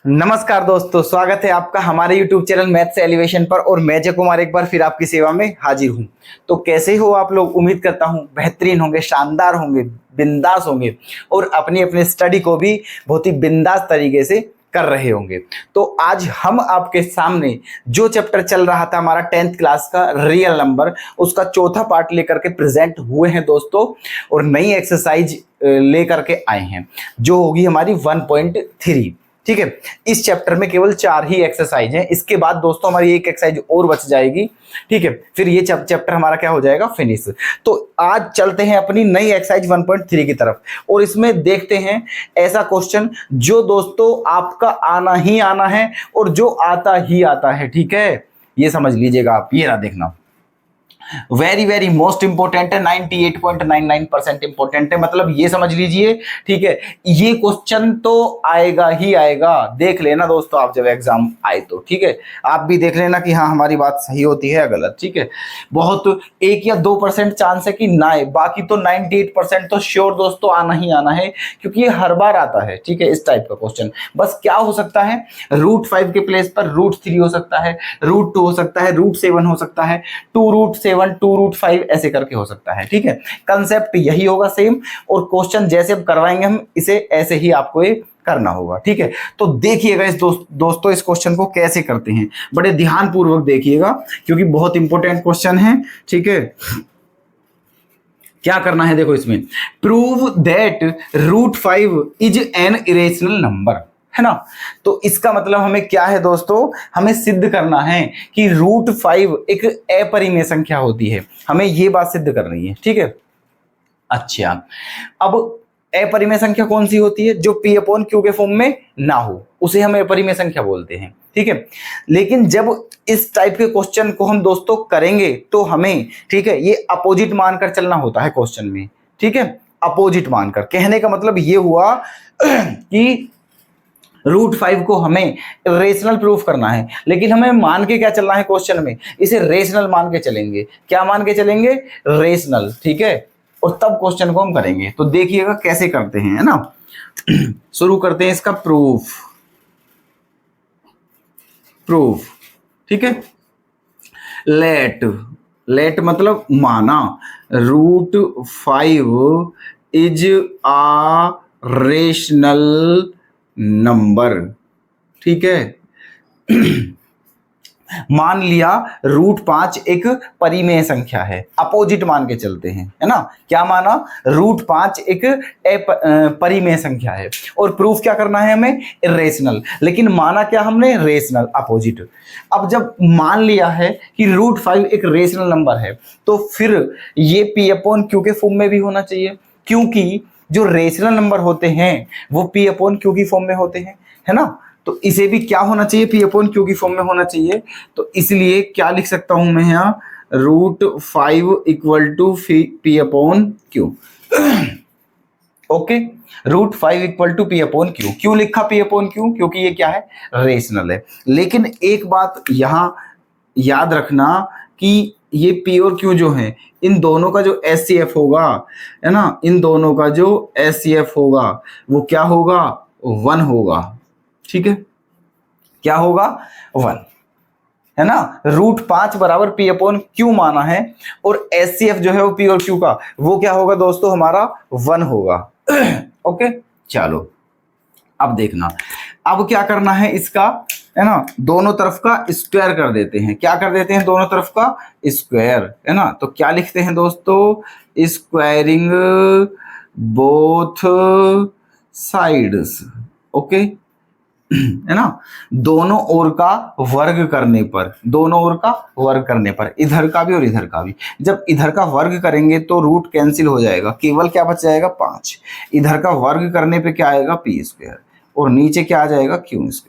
नमस्कार दोस्तों, स्वागत है आपका हमारे YouTube चैनल मैथ्स एलिवेशन पर। और मैं जय कुमार एक बार फिर आपकी सेवा में हाजिर हूं। तो कैसे हो आप लोग? उम्मीद करता हूं बेहतरीन होंगे, शानदार होंगे, बिंदास होंगे और अपनी अपनी स्टडी को भी बहुत ही बिंदास तरीके से कर रहे होंगे। तो आज हम आपके सामने जो चैप्टर चल रहा था हमारा 10th क्लास का रियल नंबर, उसका चौथा पार्ट लेकर के प्रेजेंट हुए हैं दोस्तों। और नई एक्सरसाइज लेकर के आए हैं जो होगी हमारी 1.3। ठीक है, इस चैप्टर में केवल 4 ही एक्सरसाइज हैं। इसके बाद दोस्तों हमारी एक एक्सरसाइज और बच जाएगी। ठीक है, फिर ये चैप्टर हमारा क्या हो जाएगा, फिनिश। तो आज चलते हैं अपनी नई एक्सरसाइज 1.3 की तरफ और इसमें देखते हैं ऐसा क्वेश्चन जो दोस्तों आपका आना ही आना है और जो आता ही आता है। ठीक है, ये समझ लीजिएगा आप। ये रहा, देखना, वेरी वेरी मोस्ट इंपोर्टेंट है, 98.99% इंपोर्टेंट है। मतलब ये समझ लीजिए, ठीक है, ये क्वेश्चन तो आएगा ही आएगा। देख लेना दोस्तों आप जब एग्जाम आए तो। ठीक है, आप भी देख लेना कि हाँ हमारी बात सही होती है या गलत। ठीक है, बहुत 1 या 2% चांस है कि ना आए, बाकी तो 98% तो श्योर दोस्तों आना ही आना है, क्योंकि ये हर बार आता है। ठीक है, इस टाइप का क्वेश्चन बस क्या हो सकता है, √5 के प्लेस पर √3 हो सकता है, √2 हो सकता है, √7 हो सकता है, 2√7 2√5 ऐसे करके हो सकता है। ठीक है, कंसेप्ट यही होगा सेम, और क्वेश्चन जैसे अब करवाएंगे हम इसे ऐसे ही आपको ये करना होगा। ठीक है, तो देखिएगा इस दोस्तों इस क्वेश्चन को कैसे करते हैं, बड़े ध्यान पूर्वक देखिएगा क्योंकि बहुत इंपॉर्टेंट क्वेश्चन है। ठीक है, क्या करना है, देखो इसमें, prove that √5 is an irrational number, है ना। तो इसका मतलब हमें क्या है दोस्तों, हमें सिद्ध करना है कि √5 एक अपरिमेय संख्या होती है। हमें ये बात सिद्ध करनी है। ठीक है, अच्छा, अब अपरिमेय संख्या कौन सी होती है? जो P/Q के फॉर्म में ना हो उसे हम अपरिमेय संख्या बोलते हैं। ठीक है, लेकिन जब इस टाइप के क्वेश्चन को हम दोस्तों करेंगे तो हमें, ठीक है, ये अपोजिट मानकर चलना होता है क्वेश्चन में। ठीक है, अपोजिट मानकर, कहने का मतलब ये हुआ कि √5 को हमें रेशनल प्रूफ करना है, लेकिन हमें मान के क्या चलना है क्वेश्चन में, इसे रेशनल मान के चलेंगे। क्या मान के चलेंगे? रेशनल। ठीक है, और तब क्वेश्चन को हम करेंगे। तो देखिएगा कैसे करते हैं, है ना। शुरू करते हैं इसका प्रूफ। ठीक है, लेट मतलब माना √5 इज आ रेशनल नंबर। ठीक है, मान लिया √5 एक परिमेय संख्या है, अपोजिट मान के चलते हैं, है ना। क्या माना? √5 एक परिमेय संख्या है और प्रूफ क्या करना है हमें? इरेशनल। लेकिन माना क्या हमने? Rational, opposite. अब जब मान लिया है कि √5 एक रेशनल नंबर है तो फिर ये P/Q के फॉर्म में भी होना चाहिए, क्योंकि जो रेशनल नंबर होते हैं वो P/Q की फॉर्म में होते हैं, है ना। तो इसे भी क्या होना चाहिए? P/Q की फॉर्म में होना चाहिए। तो इसलिए क्या लिख सकता हूं मैं यहाँ? √5 = P/Q। Okay, √5 = P/Q। क्यों लिखा P/Q? क्योंकि ये क्या है? रेशनल है। लेकिन एक बात यहां याद रखना कि ये P और Q जो है, इन दोनों का जो SCF होगा, है ना, इन दोनों का जो SCF होगा वो क्या होगा? 1 होगा। ठीक है, क्या होगा? 1, है ना। √5 बराबर P/Q माना है और SCF जो है वो P और Q का वो क्या होगा दोस्तों? हमारा 1 होगा। ओके, चलो अब देखना, अब क्या करना है इसका, है ना, दोनों तरफ का स्क्वायर कर देते हैं। क्या कर देते हैं? दोनों तरफ का स्क्वायर, है ना। तो क्या लिखते हैं दोस्तों? Squaring both sides. ओके, है ना, दोनों ओर का वर्ग करने पर, दोनों ओर का वर्ग करने पर, इधर का भी और इधर का भी। जब इधर का वर्ग करेंगे तो रूट कैंसिल हो जाएगा, केवल क्या बच जाएगा? 5। इधर का वर्ग करने पे क्या आएगा? P² और नीचे क्या आ जाएगा? Q²।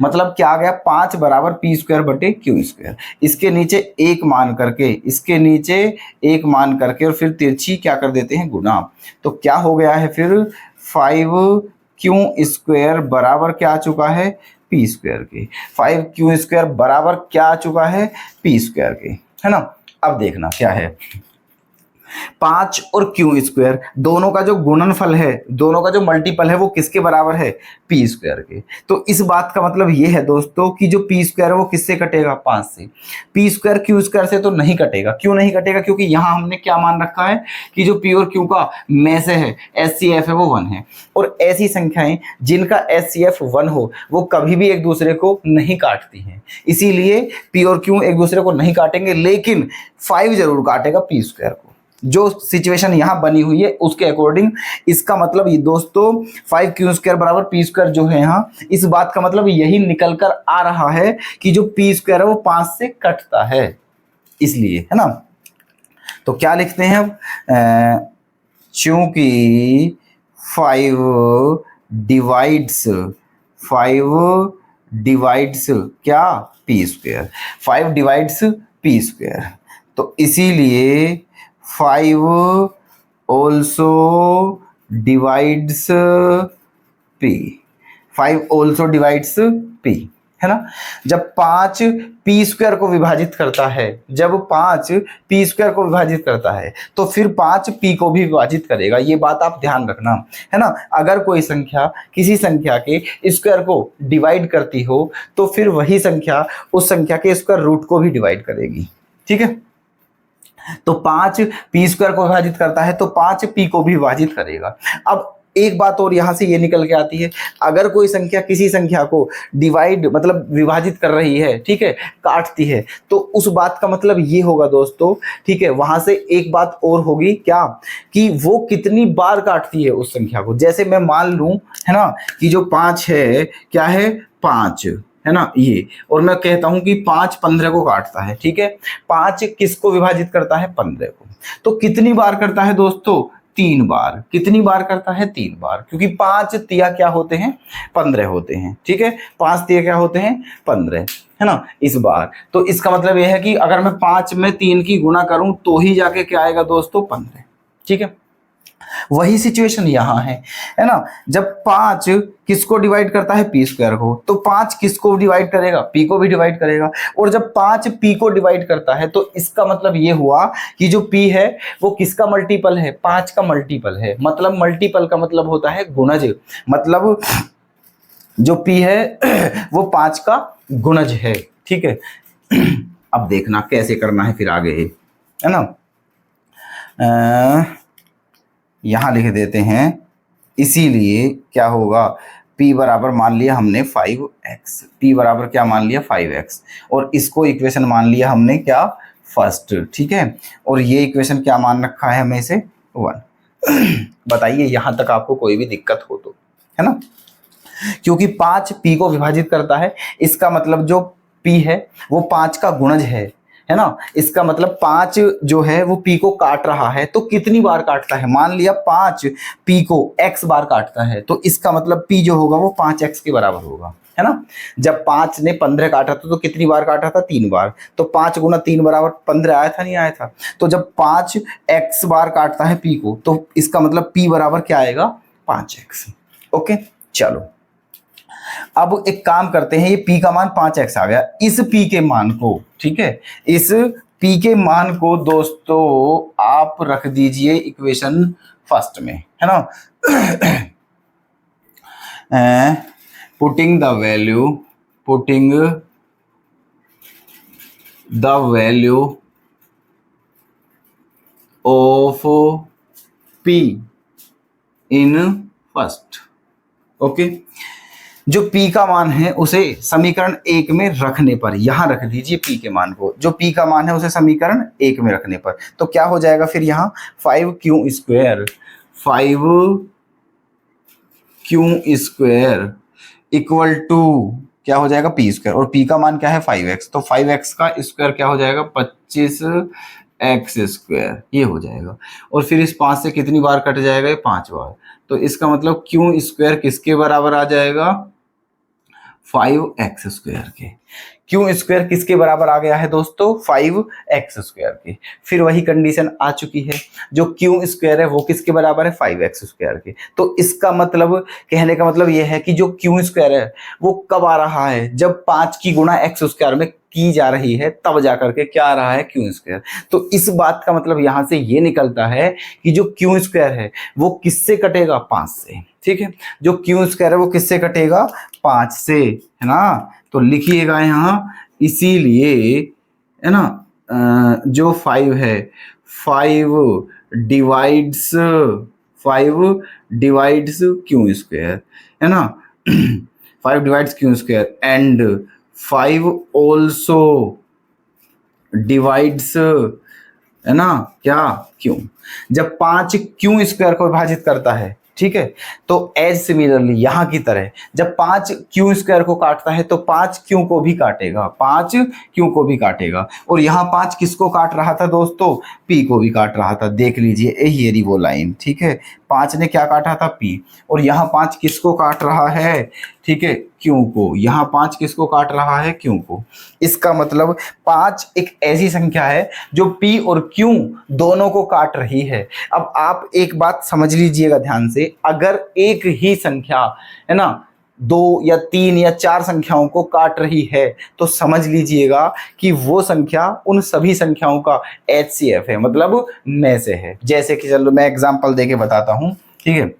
मतलब क्या आ गया? 5 बराबर P²/Q²। इसके नीचे 1 मान करके, इसके नीचे 1 मान करके और फिर तिरछी क्या कर देते हैं? गुना। तो क्या हो गया है फिर? 5Q² बराबर क्या आ चुका है? P² के। 5Q² बराबर क्या आ चुका है? P² के, है ना। अब देखना क्या है, 5 और क्यू स्क्वायर दोनों का जो गुणनफल है, दोनों का जो मल्टीपल है वो किसके बराबर है, पी स्क्वायर के। तो इस बात का मतलब ये है दोस्तों कि जो पी स्क्वायर है वो किससे कटेगा, 5 से। पी स्क्वायर क्यू स्क्वायर से तो नहीं कटेगा। क्यों नहीं कटेगा, क्योंकि यहां हमने क्या मान रखा है कि जो पी और क्यू का में से है एचसीएफ है वो 1 है। और ऐसी संख्याएं जिनका एचसीएफ 1 हो वो कभी भी एक दूसरे को नहीं काटती हैं, इसीलिए पी और क्यू एक दूसरे को नहीं काटेंगे, लेकिन 5 जरूर काटेगा पी स्क्वायर को। जो सिचुएशन यहां बनी हुई है उसके अकॉर्डिंग इसका मतलब ये दोस्तों 5 क्यू स्क्वायर बराबर पी स्क्वायर जो है यहाँ, इस बात का मतलब यही निकल कर आ रहा है कि जो पी स्क्वायर है वो 5 से कटता है, इसलिए, है ना। तो क्या लिखते हैं अब, चूंकि 5 डिवाइड्स क्या, P square, 5 divides P square, तो इसीलिए 5 also divides P, 5 also divides P, है ना। जब 5 पी स्क्वायर को विभाजित करता है, जब 5 पी स्क्वायर को विभाजित करता है तो फिर 5 पी को भी विभाजित करेगा, ये बात आप ध्यान रखना, है ना। अगर कोई संख्या किसी संख्या के स्क्वायर को डिवाइड करती हो तो फिर वही संख्या उस संख्या के स्क्वायर रूट को भी डिवाइड करेगी, ठीक है। तो 5 पी स्क्वायर को विभाजित करता है तो 5 पी को भी विभाजित करेगा। अब एक बात और यहां से ये निकल के आती है, अगर कोई संख्या किसी संख्या को डिवाइड मतलब विभाजित कर रही है, ठीक है, काटती है, तो उस बात का मतलब ये होगा दोस्तों, ठीक है, वहां से एक बात और होगी क्या, कि वो कितनी बार काटती है उस संख्या को। जैसे मैं मान लूं, है ना, कि जो 5 है क्या है, 5 है ना ये, और मैं कहता हूं कि 5 15 को काटता है, ठीक है। 5 किसको विभाजित करता है, 15 को। तो कितनी बार करता है दोस्तों, 3 बार। कितनी बार करता है, 3 बार, क्योंकि 5 तिया क्या होते हैं, 15 होते हैं, ठीक है। 5 तिया क्या होते हैं, 15, है ना, इस बार। तो इसका मतलब यह है कि अगर मैं 5 में 3 की गुणा करूं तो ही जाके क्या आएगा दोस्तों, 15, ठीक है। वही सिचुएशन यहां है ना। जब 5 किसको डिवाइड करता है, पी स्क्वायर को, तो 5 किसको डिवाइड करेगा, पी को भी डिवाइड करेगा। और जब 5 पी को डिवाइड करता है तो इसका मतलब ये हुआ कि जो पी है वो किसका मल्टीपल है, 5 का मल्टीपल है। मतलब मल्टीपल का मतलब होता है गुणज, मतलब जो पी है वो 5 का गुणज है, ठीक है। अब देखना कैसे करना है फिर आगे, है ना। यहां लिख देते हैं, इसीलिए क्या होगा, p बराबर मान लिया हमने 5x, p बराबर क्या मान लिया, 5x, और इसको इक्वेशन मान लिया हमने क्या, फर्स्ट, ठीक है। और ये इक्वेशन क्या मान रखा है हमें से, 1। बताइए यहां तक आपको कोई भी दिक्कत हो तो, है ना। क्योंकि 5 p को विभाजित करता है, इसका मतलब जो p है वो 5 का गुणज है ना। इसका मतलब 5 जो है वो p को काट रहा है, तो कितनी बार काटता है, मान लिया 5 p को x बार काटता है, तो इसका मतलब p जो होगा वो 5x के बराबर होगा, है ना। जब 5 ने 15 काटा था तो कितनी बार काटा था, 3 बार, तो 5 गुना 3 बराबर 15 आया था, नहीं आया था। तो जब 5x बार काटता है p को तो इसका मतलब p बराबर क्या आएगा, 5x। ओके, चलो अब एक काम करते हैं, ये p का मान 5x आ गया, इस p के मान को, ठीक है, इस p के मान को दोस्तों आप रख दीजिए इक्वेशन फर्स्ट में, है ना। Putting the value of p in first. Okay, जो p का मान है उसे समीकरण 1 में रखने पर, यहां रख दीजिए p के मान को, जो p का मान है उसे समीकरण 1 में रखने पर, तो क्या हो जाएगा फिर यहां 5q स्क्वायर इक्वल टू क्या हो जाएगा, p स्क्वायर, और p का मान क्या है 5x, तो 5x का स्क्वायर क्या हो जाएगा, 25x स्क्वायर, ये हो जाएगा। और फिर इस 5 से कितनी बार कट जाएगा, ये 5 बार, तो इसका मतलब q स्क्वायर किसके बराबर आ जाएगा, 5x स्क्वायर के। क्यू स्क्वायर किसके बराबर आ गया है दोस्तों, 5x² के। फिर वही कंडीशन आ चुकी है, जो क्यू स्क्वायर है वो किसके बराबर है, 5x² के। तो इसका मतलब, कहने का मतलब यह है कि जो क्यू स्क्वायर है वो कब आ रहा है, जब 5 की गुणा x² में की जा रही है, तब जाकर के क्या आ रहा है, क्यू स्क्वायर। तो इस बात का मतलब यहां से ये निकलता है कि जो क्यू स्क्वायर है वो किससे कटेगा, 5 से। ठीक है, जो क्यू स्क्वायर है वो किससे कटेगा, 5 से, है ना। तो लिखिएगा यहाँ, इसीलिए, है ना, जो 5 है, 5 डिवाइड्स 5 डिवाइड्स क्यू स्क्वायर, है ना। 5 divides Q square and 5 also divides, है ना, क्या, क्यों। जब 5 क्यू स्क्वायर को विभाजित करता है, ठीक है, तो एज सिमिलरली यहां की तरह जब 5 क्यू स्क्वायर को काटता है तो 5 क्यू को भी काटेगा, 5 क्यू को भी काटेगा। और यहाँ 5 किसको काट रहा था दोस्तों, पी को भी काट रहा था। देख लीजिए यही रही वो लाइन, ठीक है, 5 ने क्या काटा था, पी। और यहाँ 5 किसको काट रहा है, ठीक है, क्यू को। यहाँ 5 किसको काट रहा है, क्यू को। इसका मतलब 5 एक ऐसी संख्या है जो पी और क्यू दोनों को काट रही है। अब आप एक बात समझ लीजिएगा ध्यान से, अगर एक ही संख्या, है ना, 2 या 3 या 4 संख्याओं को काट रही है तो समझ लीजिएगा कि वो संख्या उन सभी संख्याओं का HCF है, मतलब में से है। जैसे कि चलो मैं एग्जांपल देके बताता हूं, ठीक है।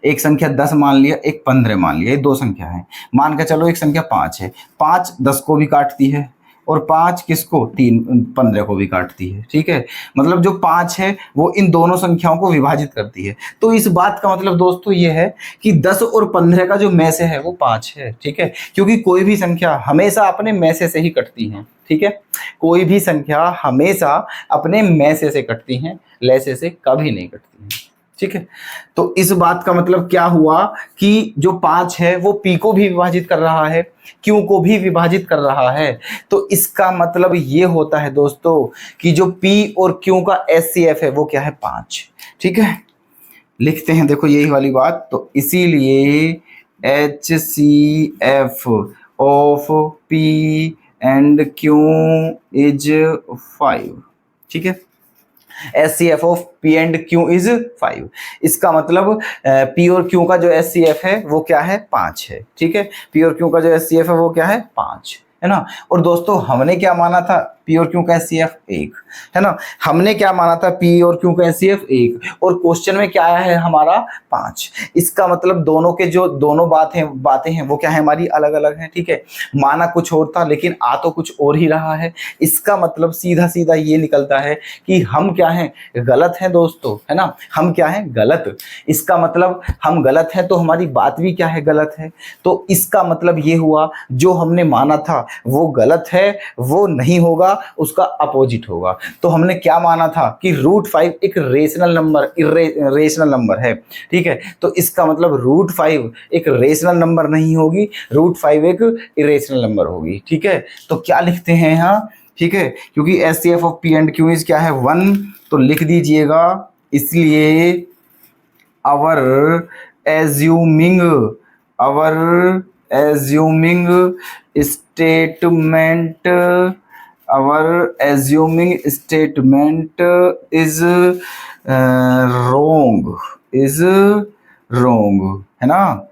एक संख्या 10 मान लिया, एक 15 मान लिया, ये दो संख्या है। मान के चलो एक संख्या 5 है, 5 10 को भी काटती है और 5 किसको, 15 को भी काटती है। ठीक है, मतलब जो 5 है वो इन दोनों संख्याओं को विभाजित करती है। तो इस बात का मतलब दोस्तों ये है कि 10 और 15 का जो में से है वो 5 है। ठीक है, क्योंकि कोई भी संख्या हमेशा अपने में से ही कटती है। ठीक है, कोई भी संख्या हमेशा अपने में से कटती हैं, लैसे से कभी नहीं कटती हैं। ठीक है, तो इस बात का मतलब क्या हुआ कि जो 5 है वो पी को भी विभाजित कर रहा है, क्यू को भी विभाजित कर रहा है। तो इसका मतलब ये होता है दोस्तों कि जो पी और क्यू का HCF है वो क्या है, 5। ठीक है, लिखते हैं, देखो यही वाली बात। तो इसीलिए HCF of P and Q is 5। ठीक है, HCF of P and Q is 5। इसका मतलब पी और क्यू का जो HCF है वो क्या है, 5 है। ठीक है, पी और क्यू का जो HCF है वो क्या है, 5 है ना। और दोस्तों हमने क्या माना था, पी और क्यू का HCF 1 है ना। हमने क्या माना था, पी और क्यू का HCF 1, और क्वेश्चन में क्या आया है हमारा 5। इसका मतलब दोनों के जो दोनों बातें हैं वो क्या है, हमारी अलग अलग हैं। ठीक है, माना कुछ और था लेकिन आ तो कुछ और ही रहा है। इसका मतलब सीधा सीधा ये निकलता है कि हम क्या हैं, गलत हैं दोस्तों, है ना। हम क्या हैं, गलत। इसका मतलब हम गलत हैं तो हमारी बात भी क्या है, गलत है। तो इसका मतलब ये हुआ जो हमने माना था वो गलत है, वो नहीं होगा, उसका अपोजिट होगा। तो हमने क्या माना था कि √5 एक रेशनल नंबर, रेशनल नंबर है। ठीक है, तो इसका मतलब √5 एक रेशनल नंबर नहीं होगी, √5 एक इरेशनल नंबर होगी। ठीक है, तो क्या लिखते हैं यहाँ, ठीक है, क्योंकि HCF of P and Q is क्या है, 1, तो लिख दीजिएगा। इसलिए अवर एज्यूमिंग स्टेटमेंट इज रोंग, है ना।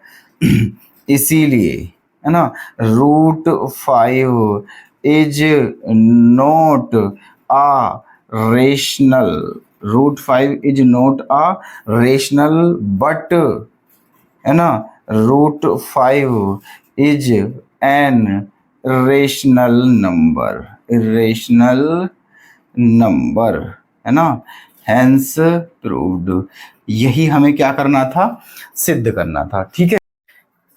इसीलिए, है ना, √5 is not a rational, √5 is not a rational but, है ना, √5 इज एन रेशनल नंबर, है ना। Hence proved. यही हमें क्या करना था, सिद्ध करना था। ठीक है,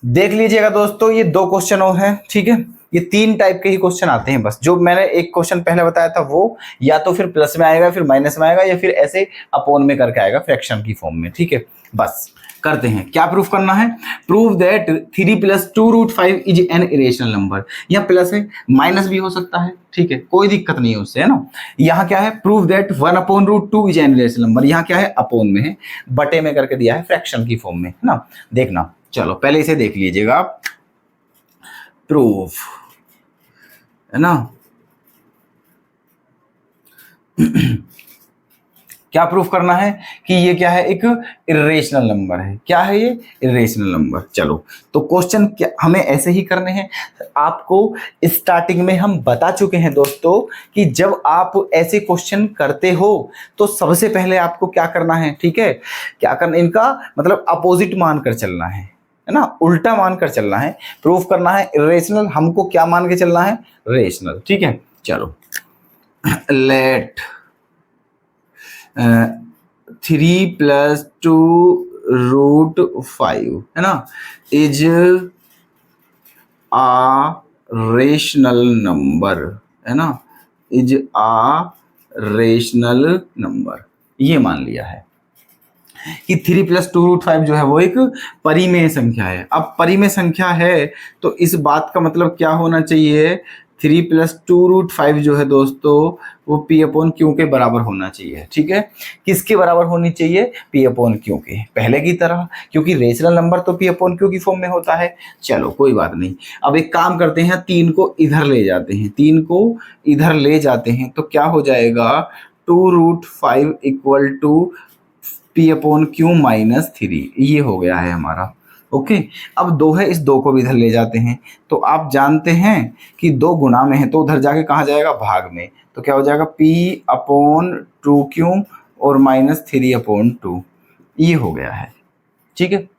देख लीजिएगा दोस्तों, ये 2 क्वेश्चन और हैं। ठीक है, ये 3 टाइप के ही क्वेश्चन आते हैं बस। जो मैंने एक क्वेश्चन पहले बताया था वो या तो फिर प्लस में आएगा, फिर माइनस में आएगा, या फिर ऐसे अपोन में करके आएगा, फ्रैक्शन की फॉर्म में। ठीक है, बस करते हैं। क्या प्रूफ करना है, prove that 3 + 2√5 is an irrational number. यहाँ प्लस है, माइनस भी हो सकता है। ठीक है, कोई दिक्कत नहीं है उससे, है ना। यहाँ क्या है, prove that 1/√2 is an irrational number. यहाँ क्या है, अपोन में है, बटे में करके दिया है, फ्रैक्शन की फॉर्म में, है ना। देखना, चलो पहले इसे देख लीजिएगा आप। प्रूफ है ना। क्या प्रूफ करना है कि ये क्या है, एक इरेशनल नंबर है। क्या है ये, इरेशनल नंबर। चलो तो क्वेश्चन क्या हमें ऐसे ही करने हैं। आपको स्टार्टिंग में हम बता चुके हैं दोस्तों कि जब आप ऐसे क्वेश्चन करते हो तो सबसे पहले आपको क्या करना है, ठीक है, क्या करना, इनका मतलब अपोजिट मानकर चलना है ना, उल्टा मानकर चलना है। प्रूफ करना है इरेशनल, हमको क्या मान के चलना है, रेशनल। ठीक है, चलो लेट 3 + 2√5 है ना, इज आ रेशनल नंबर, है ना, इज आ रेशनल नंबर। ये मान लिया है कि 3 + 2√5 जो है वो एक परिमेय संख्या है। अब परिमेय संख्या है तो इस बात का मतलब क्या होना चाहिए, 3 + 2√5 जो है दोस्तों वो P/Q के बराबर होना चाहिए। ठीक है, किसके बराबर होनी चाहिए, P/Q के, पहले की तरह, क्योंकि रेशनल नंबर तो P/Q की फॉर्म में होता है। चलो कोई बात नहीं, अब एक काम करते हैं, 3 को इधर ले जाते हैं, 3 को इधर ले जाते हैं तो क्या हो जाएगा, 2√5 = P/Q -3, ये हो गया है हमारा। ओके, अब 2 है, इस 2 को भी इधर ले जाते हैं तो आप जानते हैं कि 2 गुना में है तो उधर जाके कहाँ जाएगा, भाग में, तो क्या हो जाएगा P/2Q और -3/2, ये हो गया है। ठीक है,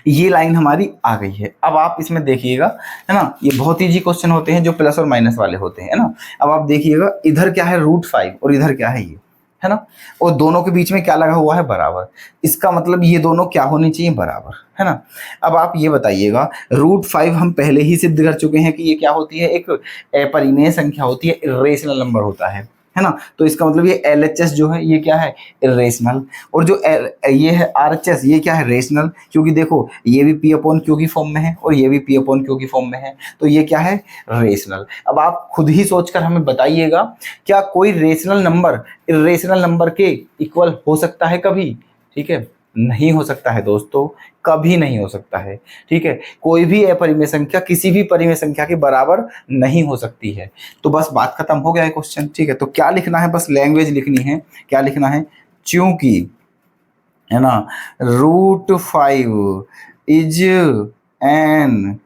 ये लाइन हमारी आ गई है। अब आप इसमें देखिएगा, है ना, ये बहुत इजी क्वेश्चन होते हैं जो प्लस और माइनस वाले होते हैं, है ना। अब आप देखिएगा, इधर क्या है, √5 और इधर क्या है, ये है ना, और दोनों के बीच में क्या लगा हुआ है, बराबर। इसका मतलब ये दोनों क्या होनी चाहिए, बराबर, है ना। अब आप ये बताइएगा, √5 हम पहले ही सिद्ध कर चुके हैं कि ये क्या होती है, एक अपरिमेय संख्या होती है, इरेशनल नंबर होता है ना। तो इसका मतलब ये LHS जो है ये क्या है, इरेशनल, और जो ये है RHS ये क्या है, रेशनल, क्योंकि देखो ये भी P/Q की फॉर्म में है और ये भी P/Q की फॉर्म में है, तो ये क्या है, रेशनल। अब आप खुद ही सोचकर हमें बताइएगा, क्या कोई रेशनल नंबर इरेशनल नंबर के इक्वल हो सकता है कभी, ठीक है, नहीं हो सकता है दोस्तों, कभी नहीं हो सकता है। ठीक है, कोई भी अपरिमेय संख्या किसी भी परिमेय संख्या के बराबर नहीं हो सकती है। तो बस बात खत्म, हो गया है क्वेश्चन। ठीक है, तो क्या लिखना है, बस लैंग्वेज लिखनी है, क्या लिखना है, चूंकि, है ना, √5 is an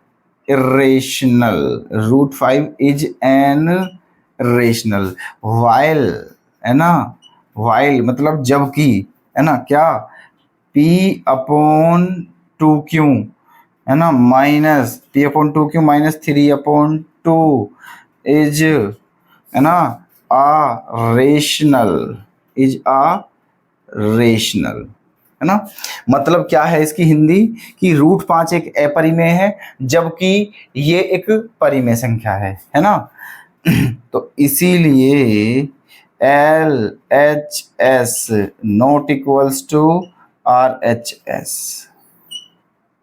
irrational, √5 is an rational, while, है ना, वाइल मतलब जबकि, है ना, क्या, P/2Q, है ना, -P/2Q -3/2 इज, है ना, a rational, is a rational, है ना। मतलब क्या है इसकी हिंदी, कि √5 एक अपरिमेय है जबकि ये एक परिमेय संख्या है ना। तो इसीलिए LHS not equals to RHS,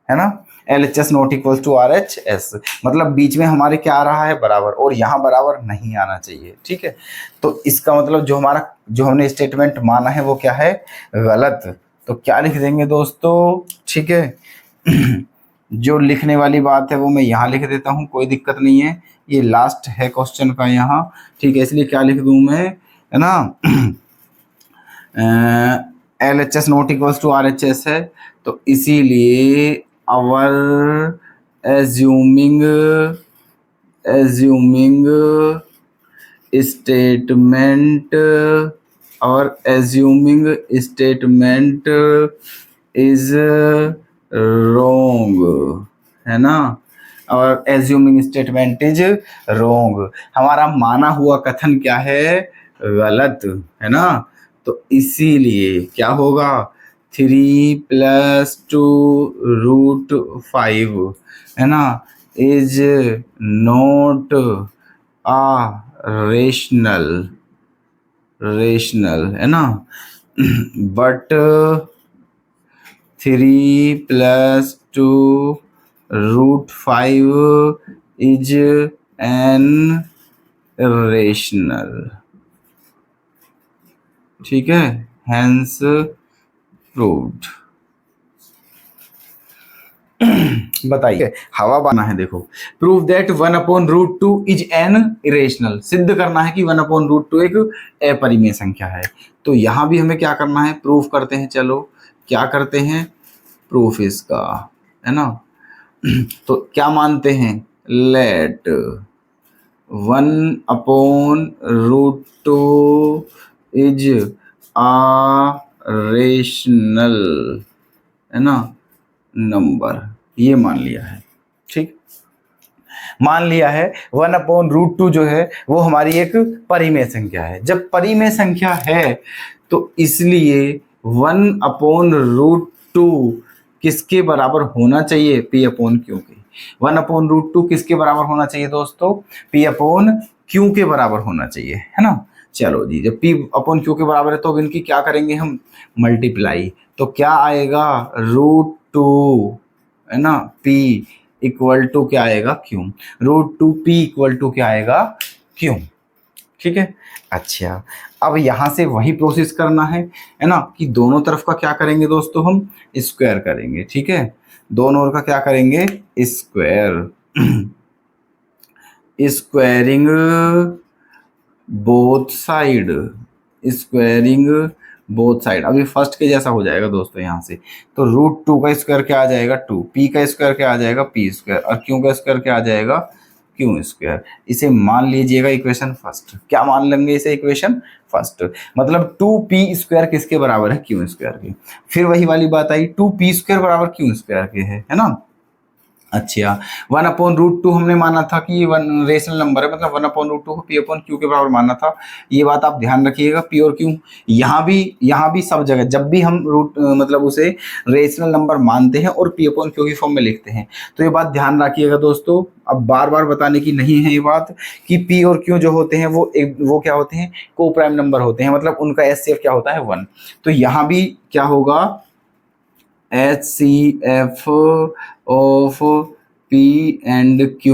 है ना, LHS not equals to RHS, मतलब बीच में हमारे क्या आ रहा है, बराबर, और यहाँ बराबर नहीं आना चाहिए। ठीक है, तो इसका मतलब जो हमारा, जो हमने स्टेटमेंट माना है वो क्या है, गलत। तो क्या लिख देंगे दोस्तों, ठीक है, जो लिखने वाली बात है वो मैं यहाँ लिख देता हूँ, कोई दिक्कत नहीं है, ये लास्ट है क्वेश्चन का यहाँ। ठीक है, इसलिए क्या लिख दूँ मैं, है ना, LHS not equals to RHS है, तो इसीलिए अवर एज्यूमिंग स्टेटमेंट, और एज्यूमिंग स्टेटमेंट इज रोंग, है ना, और एज्यूमिंग स्टेटमेंट इज रोंग, हमारा माना हुआ कथन क्या है, गलत, है ना। तो इसीलिए क्या होगा, 3 + 2√5, है ना, इज नॉट आ रेशनल, है ना, बट 3 + 2√5 इज एन रेशनल। ठीक है, हैंस प्रूव्ड। बताइए, हवा बना है, देखो, prove that 1/√2 is an irrational, सिद्ध करना है कि 1/√2 एक अपरिमेय संख्या है। तो यहां भी हमें क्या करना है, प्रूफ करते हैं। चलो क्या करते हैं, प्रूफ इसका, है ना। तो क्या मानते हैं, लेट 1/√2 इज आ रेशनल, है ना, नंबर, ये मान लिया है। ठीक, मान लिया है 1/√2 जो है वो हमारी एक परिमेय संख्या है। जब परिमेय संख्या है तो इसलिए 1/√2 किसके बराबर होना चाहिए, P/Q के। 1/√2 किसके बराबर होना चाहिए दोस्तों, P/Q के बराबर होना चाहिए, है ना। चलो जी, जब P/Q के बराबर है तो अब इनकी क्या करेंगे हम, मल्टीप्लाई। तो क्या आएगा, √2, है ना, P इक्वल टू क्या आएगा, Q। √2P इक्वल टू क्या आएगा, Q। ठीक है। अच्छा, अब यहां से वही प्रोसेस करना है ना, कि दोनों तरफ का क्या करेंगे दोस्तों, हम स्क्वायर करेंगे। ठीक है, दोनों ओर का क्या करेंगे, square, squaring both side, squaring both side. अभी फर्स्ट के जैसा हो जाएगा दोस्तों यहाँ से। तो √2 का स्क्वायर क्या आ जाएगा, 2, P का स्क्वायर क्या आ जाएगा, P स्क्वायर, और Q का स्क्वायर क्या आ जाएगा, Q स्क्वायर। इसे मान लीजिएगा इक्वेशन फर्स्ट। क्या मान लेंगे इसे, इक्वेशन फर्स्ट। मतलब 2P स्क्वायर किसके बराबर है, Q स्क्वायर के। फिर वही वाली बात आई, 2P स्क्वायर बराबर Q स्क्वायर के है ना। अच्छा, 1/√2 हमने माना था कि ये वन रेशनल नंबर है, मतलब 1/√2 को P/Q के बराबर माना था। ये बात आप ध्यान रखिएगा, P और Q यहाँ भी सब जगह जब भी हम मतलब उसे रेशनल नंबर मानते हैं और P/Q की फॉर्म में लिखते हैं, तो ये बात ध्यान रखिएगा दोस्तों। अब बार बार बताने की नहीं है ये बात, कि P और Q जो होते हैं वो क्या होते हैं, को प्राइम नंबर होते हैं, मतलब उनका HCF क्या होता है, 1। तो यहाँ भी क्या होगा, HCF of P and Q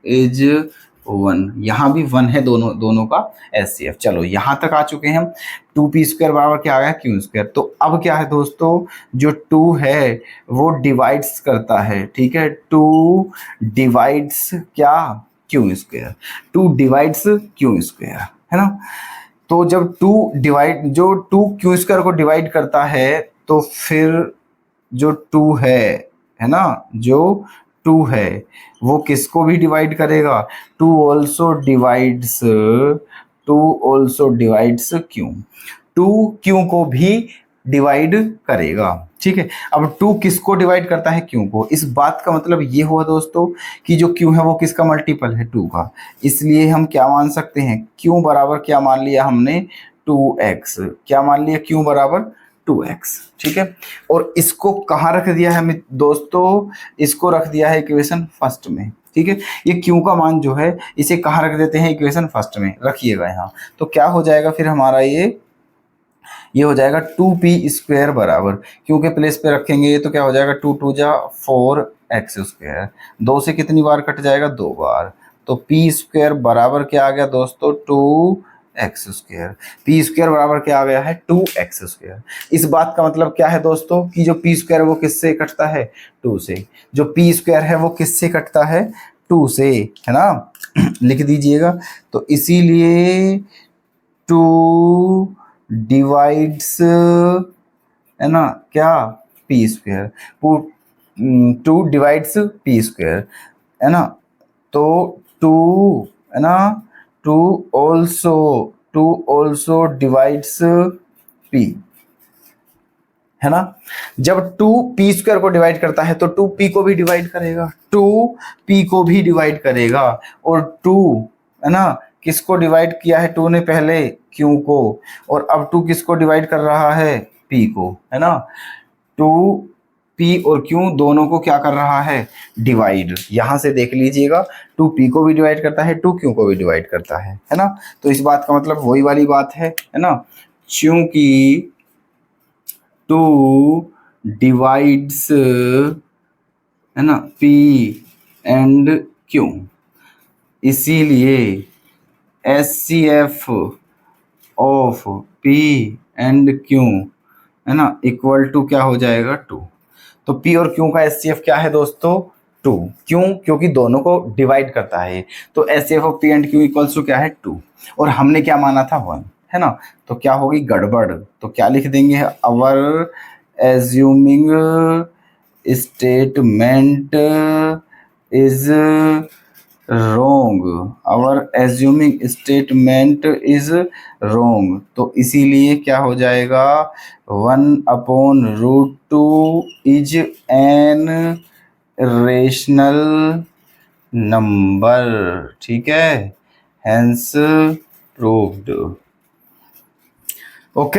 is 1। यहाँ भी 1 है, दोनों का HCF। चलो यहाँ तक आ चुके हैं हम। 2P स्क्वायर बराबर क्या आ गया, Q स्क्वायर। तो अब क्या है दोस्तों, जो 2 है वो डिवाइड्स करता है। ठीक है, 2 डिवाइड्स क्या, Q square. 2 divides Q square, है ना। तो जब 2 Q स्क्वायर को डिवाइड करता है, तो फिर जो 2 है ना, जो 2 है वो किसको भी डिवाइड करेगा, 2 ऑल्सो डिवाइड्स Q। 2 Q को भी डिवाइड करेगा। ठीक है, अब 2 किसको डिवाइड करता है, Q को। इस बात का मतलब ये हुआ दोस्तों कि जो Q है वो किसका मल्टीपल है, 2 का। इसलिए हम क्या मान सकते हैं, Q बराबर क्या मान लिया हमने, 2x। क्या मान लिया, Q बराबर 2x। ठीक है, और इसको कहाँ रख दिया है दोस्तों, इसको रख दिया है इक्वेशन फर्स्ट में। ठीक है, ये Q का मान जो है इसे कहाँ रख देते हैं, इक्वेशन फर्स्ट में रखिएगा यहाँ। तो क्या हो जाएगा फिर हमारा, ये हो जाएगा 2P स्क्वायर बराबर, Q के प्लेस पे रखेंगे तो क्या हो जाएगा, 2 2 जा 4x स्क्वायर। 2 से कितनी बार कट जाएगा, 2 बार। तो P स्क्वायर बराबर क्या आ गया दोस्तों, 2x स्क्वायर। P स्क्वायर बराबर क्या आ गया है, 2x स्क्वायर। इस बात का मतलब क्या है दोस्तों, कि जो P स्क्वायर है वो किससे कटता है, 2 से। जो P स्क्वायर है वो किससे कटता है, 2 से, है ना। लिख दीजिएगा। तो इसीलिए 2 डिवाइड्स, है ना, क्या, P square. 2 divides P square, है ना। तो 2, है ना, 2 ऑल्सो डिवाइड्स P, है ना। जब 2P स्क्वायर को डिवाइड करता है तो 2P को भी डिवाइड करेगा, 2P को भी डिवाइड करेगा। और 2, है ना, किसको डिवाइड किया है 2 ने पहले, Q को। और अब 2 किसको डिवाइड कर रहा है, P को, है ना। 2P और Q दोनों को क्या कर रहा है, डिवाइड। यहां से देख लीजिएगा, 2P को भी डिवाइड करता है, 2Q को भी डिवाइड करता है ना। तो इस बात का मतलब वही वाली बात है ना, क्योंकि 2 डिवाइड्स, है ना, P एंड Q, इसीलिए HCF of P and Q, है ना, इक्वल टू क्या हो जाएगा, 2। तो P और Q का HCF क्या है दोस्तों? 2। क्यों? क्योंकि दोनों को डिवाइड करता है। तो HCF of P and Q equals to क्या है? 2। और हमने क्या माना था? 1, है ना? तो क्या होगी? गड़बड़। तो क्या लिख देंगे? Our assuming statement is wrong. Our assuming statement is wrong. तो इसीलिए क्या हो जाएगा? 1/√2 इज एन रेशनल नंबर। ठीक है, हेंस प्रूव्ड। ओके।